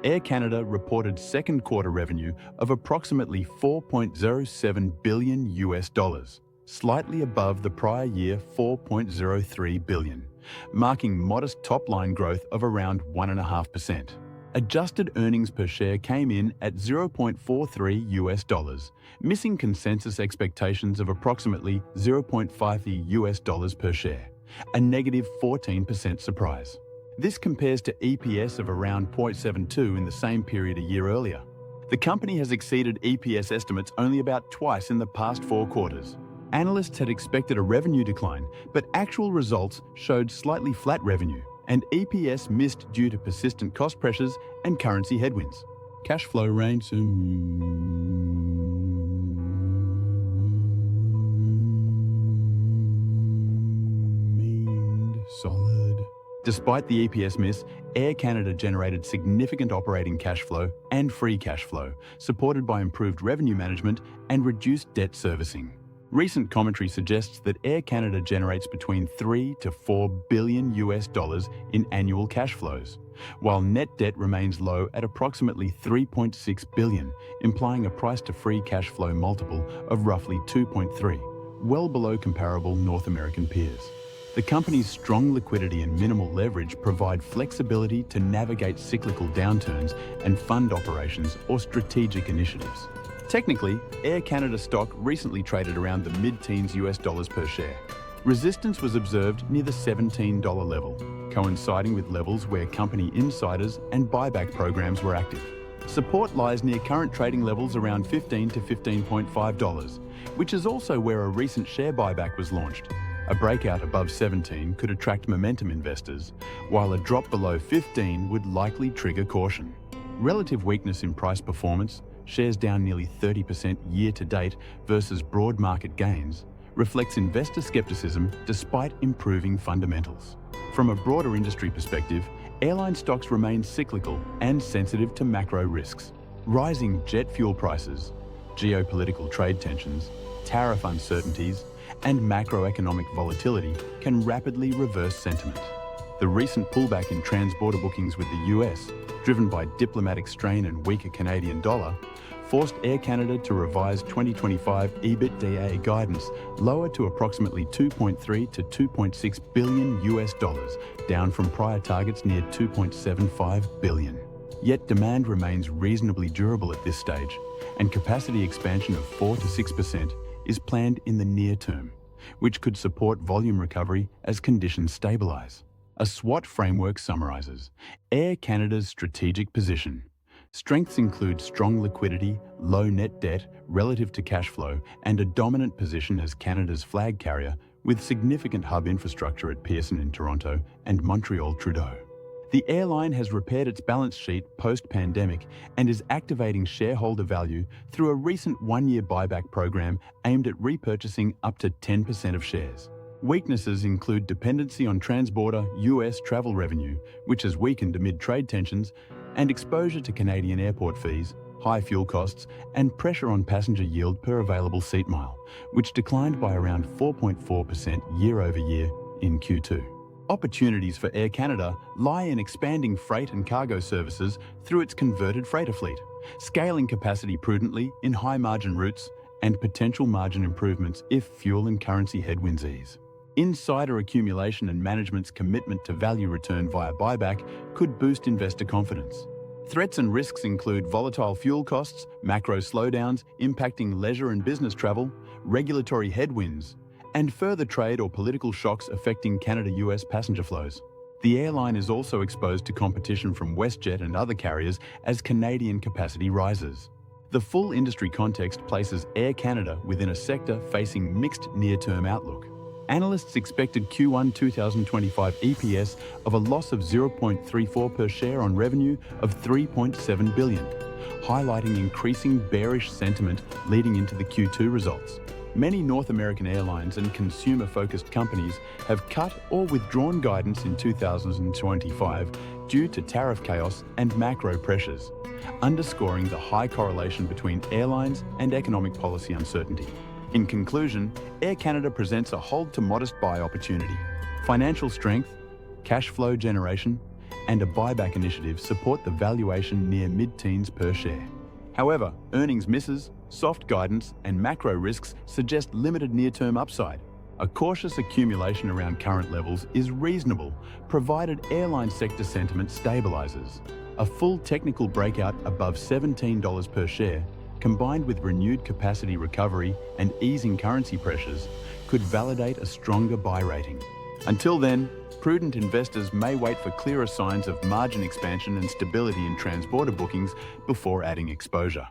Air Canada reported second quarter revenue of approximately $4.07 billion US, slightly above the prior year $4.03 billion, marking modest top-line growth of around 1.5%. Adjusted earnings per share came in at $0.43 US, missing consensus expectations of approximately $0.50 US per share, a negative 14% surprise. This compares to EPS of around $0.72 in the same period a year earlier. The company has exceeded EPS estimates only about twice in the past 4 quarters. Analysts had expected a revenue decline, but actual results showed slightly flat revenue, and EPS missed due to persistent cost pressures and currency headwinds. Cash flow remained solid. Despite the EPS miss, Air Canada generated significant operating cash flow and free cash flow, supported by improved revenue management and reduced debt servicing. Recent commentary suggests that Air Canada generates between $3 to $4 billion US in annual cash flows, while net debt remains low at approximately $3.6 billion, implying a price-to-free cash flow multiple of roughly 2.3, well below comparable North American peers. The company's strong liquidity and minimal leverage provide flexibility to navigate cyclical downturns and fund operations or strategic initiatives. Technically, Air Canada stock recently traded around the mid-teens US dollars per share. Resistance was observed near the $17 level, coinciding with levels where company insiders and buyback programs were active. Support lies near current trading levels around $15 to $15.5, which is also where a recent share buyback was launched. A breakout above 17 could attract momentum investors, while a drop below 15 would likely trigger caution. Relative weakness in price performance, shares down nearly 30% year-to-date versus broad market gains, reflects investor skepticism despite improving fundamentals. From a broader industry perspective, airline stocks remain cyclical and sensitive to macro risks. Rising jet fuel prices, geopolitical trade tensions, tariff uncertainties, and macroeconomic volatility can rapidly reverse sentiment. The recent pullback in transborder bookings with the US, driven by diplomatic strain and weaker Canadian dollar, forced Air Canada to revise 2025 EBITDA guidance lower to approximately $2.3 to $2.6 billion US, down from prior targets near $2.75 billion. Yet demand remains reasonably durable at this stage, and capacity expansion of 4 to 6% is planned in the near term, which could support volume recovery as conditions stabilize. A SWOT framework summarizes Air Canada's strategic position. Strengths include strong liquidity, low net debt relative to cash flow, and a dominant position as Canada's flag carrier with significant hub infrastructure at Pearson in Toronto and Montreal Trudeau. The airline has repaired its balance sheet post-pandemic and is activating shareholder value through a recent 1-year buyback program aimed at repurchasing up to 10% of shares. Weaknesses include dependency on transborder US travel revenue, which has weakened amid trade tensions, and exposure to Canadian airport fees, high fuel costs, and pressure on passenger yield per available seat mile, which declined by around 4.4% year-over-year in Q2. Opportunities for Air Canada lie in expanding freight and cargo services through its converted freighter fleet, scaling capacity prudently in high-margin routes, and potential margin improvements if fuel and currency headwinds ease. Insider accumulation and management's commitment to value return via buyback could boost investor confidence. Threats and risks include volatile fuel costs, macro slowdowns impacting leisure and business travel, regulatory headwinds, and further trade or political shocks affecting Canada-US passenger flows. The airline is also exposed to competition from WestJet and other carriers as Canadian capacity rises. The full industry context places Air Canada within a sector facing mixed near-term outlook. Analysts expected Q1 2025 EPS of a loss of 0.34 per share on revenue of $3.7 billion, highlighting increasing bearish sentiment leading into the Q2 results. Many North American airlines and consumer-focused companies have cut or withdrawn guidance in 2025 due to tariff chaos and macro pressures, underscoring the high correlation between airlines and economic policy uncertainty. In conclusion, Air Canada presents a hold to modest buy opportunity. Financial strength, cash flow generation, and a buyback initiative support the valuation near mid-teens per share. However, earnings misses, soft guidance, and macro risks suggest limited near-term upside. A cautious accumulation around current levels is reasonable, provided airline sector sentiment stabilizes. A full technical breakout above $17 per share, combined with renewed capacity recovery and easing currency pressures, could validate a stronger buy rating. Until then, prudent investors may wait for clearer signs of margin expansion and stability in transborder bookings before adding exposure.